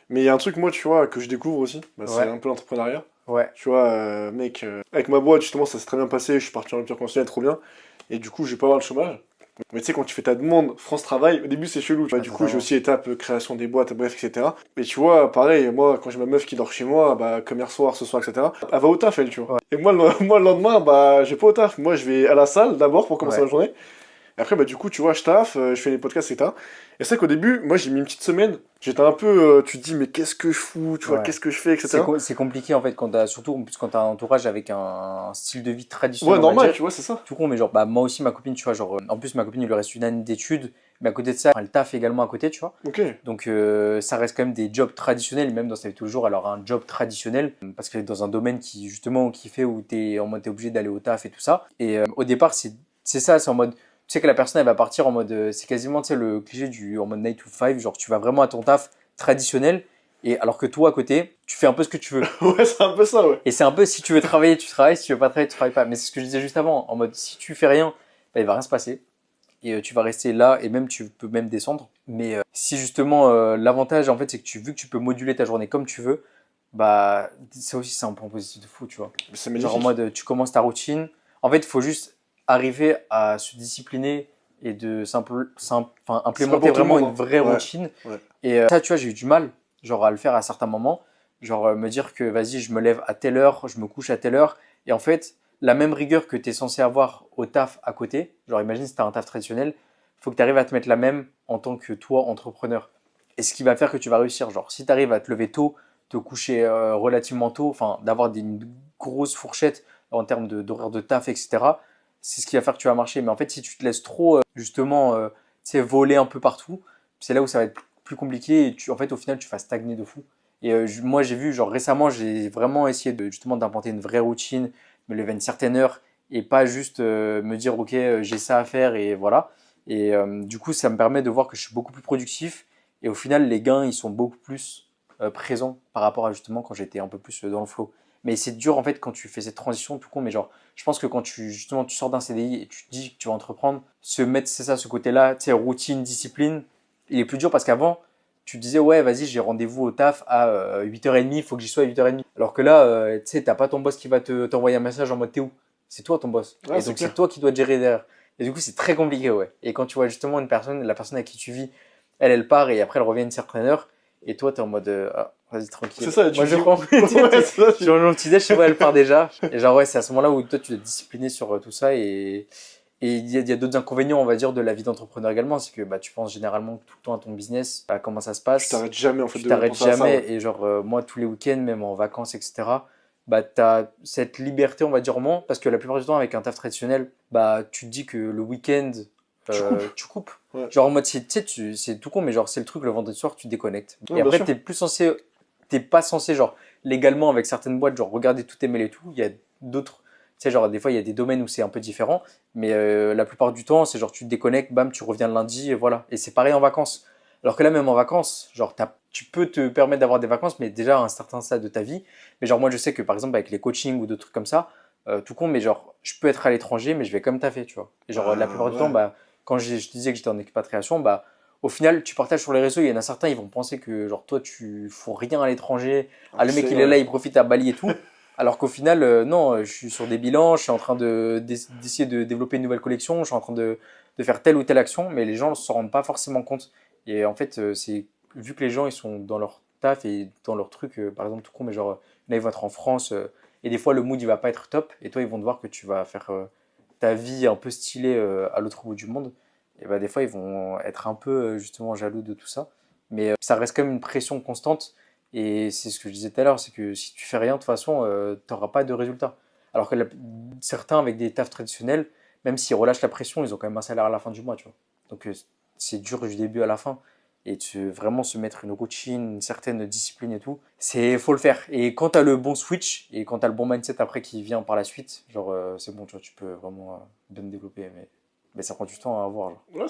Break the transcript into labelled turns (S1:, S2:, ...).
S1: Mais il y a un truc, moi, tu vois, que je découvre aussi, bah, c'est
S2: Ouais,
S1: un peu l'entrepreneuriat.
S2: ouais,
S1: Tu vois, mec, avec ma boîte, justement, ça s'est très bien passé, je suis parti en rupture conventionnelle, trop bien. Et du coup, je vais pas avoir le chômage. Mais tu sais, quand tu fais ta demande France Travail, au début, c'est chelou. Tu vois,
S2: ouais,
S1: du coup, j'ai
S2: totalement.
S1: aussi étape création des boîtes, bref, etc. Et tu vois, pareil, moi, quand j'ai ma meuf qui dort chez moi, bah, comme hier soir, ce soir, etc., elle va au taf, elle, tu vois.
S2: Ouais,
S1: Et moi, moi, le lendemain, bah, j'ai pas au taf. Moi, je vais à la salle d'abord pour commencer
S2: ouais.
S1: la journée. Et après, bah, du coup, tu vois, je taffe, je fais les podcasts, etc. Et c'est vrai qu'au début, moi, j'ai mis une petite semaine. J'étais un peu, tu te dis, mais qu'est-ce que je fous, tu vois,
S2: Ouais.
S1: qu'est-ce que je fais, etc.
S2: C'est compliqué en fait quand t'as, surtout en plus quand t'as un entourage avec un style de vie traditionnel,
S1: Ouais,
S2: on va
S1: normal,
S2: dire.
S1: tu vois, c'est ça.
S2: Tout con, mais genre, bah, moi aussi, ma copine, tu vois, genre, en plus, ma copine, il lui reste une année d'études, mais à côté de ça, elle taffe également à côté, tu vois.
S1: Ok.
S2: Donc, ça reste quand même des jobs traditionnels, même dans sa vie de tous les jours, elle aura un job traditionnel, parce qu'elle est dans un domaine qui, justement, qui fait où t'es en mode, t'es obligé d'aller au taf et tout ça. Et au départ, c'est ça, c'est en mode, tu sais que la personne, elle va partir en mode, c'est quasiment, tu sais, le cliché du, en mode 9 to 5, genre, tu vas vraiment à ton taf traditionnel, et alors que toi, à côté, tu fais un peu ce que tu veux.
S1: Ouais, c'est un peu ça, ouais.
S2: Et c'est un peu si tu veux travailler, tu travailles, si tu veux pas travailler, tu travailles pas. Mais c'est ce que je disais juste avant, en mode si tu fais rien, bah, il va rien se passer. Et tu vas rester là et même tu peux même descendre. Mais si justement l'avantage en fait c'est que vu que tu peux moduler ta journée comme tu veux, bah ça aussi c'est un point positif de fou, tu vois.
S1: Mais c'est
S2: Genre en
S1: magnifique.
S2: mode tu commences ta routine. En fait, il faut juste arriver à se discipliner et de enfin,
S1: C'est pas
S2: implémenter
S1: pour tout le
S2: vraiment
S1: monde,
S2: une
S1: hein.
S2: vraie
S1: Ouais,
S2: routine.
S1: ouais.
S2: Et ça, tu vois, j'ai eu du mal, genre, à le faire à certains moments. Genre, me dire que, vas-y, je me lève à telle heure, je me couche à telle heure. Et en fait, la même rigueur que tu es censé avoir au taf à côté, genre, imagine si tu as un taf traditionnel, il faut que tu arrives à te mettre la même en tant que toi, entrepreneur. Et ce qui va faire que tu vas réussir. Genre, si tu arrives à te lever tôt, te coucher relativement tôt, enfin, d'avoir une grosse fourchette en termes d'horaire de taf, etc., c'est ce qui va faire que tu vas marcher. Mais en fait, si tu te laisses trop, justement, tu sais, voler un peu partout, c'est là où ça va être plus compliqué et en fait, au final, tu vas stagner de fou. Et moi, j'ai vu, genre récemment, j'ai vraiment essayé de justement d'implanter une vraie routine, me lever à une certaine heure et pas juste me dire, ok, j'ai ça à faire et voilà. Et du coup, ça me permet de voir que je suis beaucoup plus productif et au final, les gains, ils sont beaucoup plus présents par rapport à justement quand j'étais un peu plus dans le flow. Mais c'est dur en fait quand tu fais cette transition tout con, mais genre, je pense que quand tu justement tu sors d'un CDI et tu te dis que tu vas entreprendre, se mettre, c'est ça, ce côté-là, tu sais, routine, discipline, il est plus dur parce qu'avant, tu te disais, ouais, vas-y, j'ai rendez-vous au taf à 8h30, il faut que j'y sois à 8h30. Alors que là, tu sais, t'as pas ton boss qui va t'envoyer un message en mode t'es où? C'est toi ton boss.
S1: Ah,
S2: Et
S1: c'est
S2: donc, c'est
S1: clair.
S2: toi qui dois te gérer derrière. Et du coup, c'est très compliqué, ouais. Et quand tu vois justement une personne, la personne avec qui tu vis, elle part et après elle revient une certaine heure. Et toi, t'es en mode, ah, vas-y,
S1: C'est
S2: tranquille.
S1: ça, tu
S2: Moi,
S1: te
S2: je
S1: dis.
S2: prends.
S1: Ouais, c'est ça,
S2: Genre, le petit déj, je sais pas, elle part déjà. Et genre, ouais, c'est à ce moment-là où toi, tu dois te discipliner sur tout ça. Et il y a d'autres inconvénients, on va dire, de la vie d'entrepreneur également. C'est que bah, tu penses généralement tout le temps à ton business, à comment ça se
S1: tu
S2: passe.
S1: t'arrêtes jamais, en fait,
S2: Tu
S1: de
S2: t'arrêtes
S1: penser à ça, ouais.
S2: jamais. Et genre, moi, tous les week-ends, même en vacances, etc., bah, tu as cette liberté, on va dire, moins. Parce que la plupart du temps, avec un taf traditionnel, bah, tu te dis que le week-end,
S1: Tu coupes.
S2: tu coupes.
S1: Ouais.
S2: Genre, en mode, tu sais, c'est tout con, mais genre, c'est le truc, le vendredi soir, tu déconnectes.
S1: Ouais,
S2: Et
S1: bien
S2: après,
S1: sûr.
S2: t'es pas censé, genre, légalement, avec certaines boîtes, genre, regarder tous tes mails et tout. Il y a d'autres, tu sais, genre, des fois, il y a des domaines où c'est un peu différent. Mais la plupart du temps, c'est genre, tu te déconnectes, bam, tu reviens le lundi, et voilà. Et c'est pareil en vacances. Alors que là, même en vacances, genre, tu peux te permettre d'avoir des vacances, mais déjà à un certain stade de ta vie. Mais genre, moi, je sais que par exemple, avec les coachings ou d'autres trucs comme ça, tout con, mais genre, je peux être à l'étranger, mais je vais comme taffer, tu vois. Et genre, la
S1: Bah,
S2: plupart du temps,
S1: ouais.
S2: bah, quand je te disais que j'étais en expatriation, bah, au final, tu partages sur les réseaux, il y en a certains, ils vont penser que genre, toi, tu fous rien à l'étranger.
S1: Alors
S2: Ah,
S1: que
S2: le mec,
S1: c'est,
S2: il est là,
S1: ouais.
S2: il profite à Bali et tout. Alors qu'au final, non, je suis sur des bilans, je suis en train d'essayer de développer une nouvelle collection, je suis en train de faire telle ou telle action, mais les gens ne s'en rendent pas forcément compte. Et en fait, c'est vu que les gens ils sont dans leur taf et dans leur truc, par exemple tout con, mais genre là ils vont être en France et des fois le mood il va pas être top et toi ils vont te voir que tu vas faire ta vie un peu stylée à l'autre bout du monde. Et bah des fois ils vont être un peu justement jaloux de tout ça. Mais ça reste quand même une pression constante et c'est ce que je disais tout à l'heure, c'est que si tu fais rien de toute façon, tu n'auras pas de résultat. Alors que certains avec des tafs traditionnels, même s'ils relâchent la pression, ils ont quand même un salaire à la fin du mois, tu vois. Donc c'est dur du début à la fin et vraiment se mettre une routine, une certaine discipline et tout, faut le faire. Et quand tu as le bon switch et quand tu as le bon mindset après qui vient par la suite, genre c'est bon, tu vois, tu peux vraiment bien te développer, mais ça prend du temps à avoir. Genre.
S1: Ouais,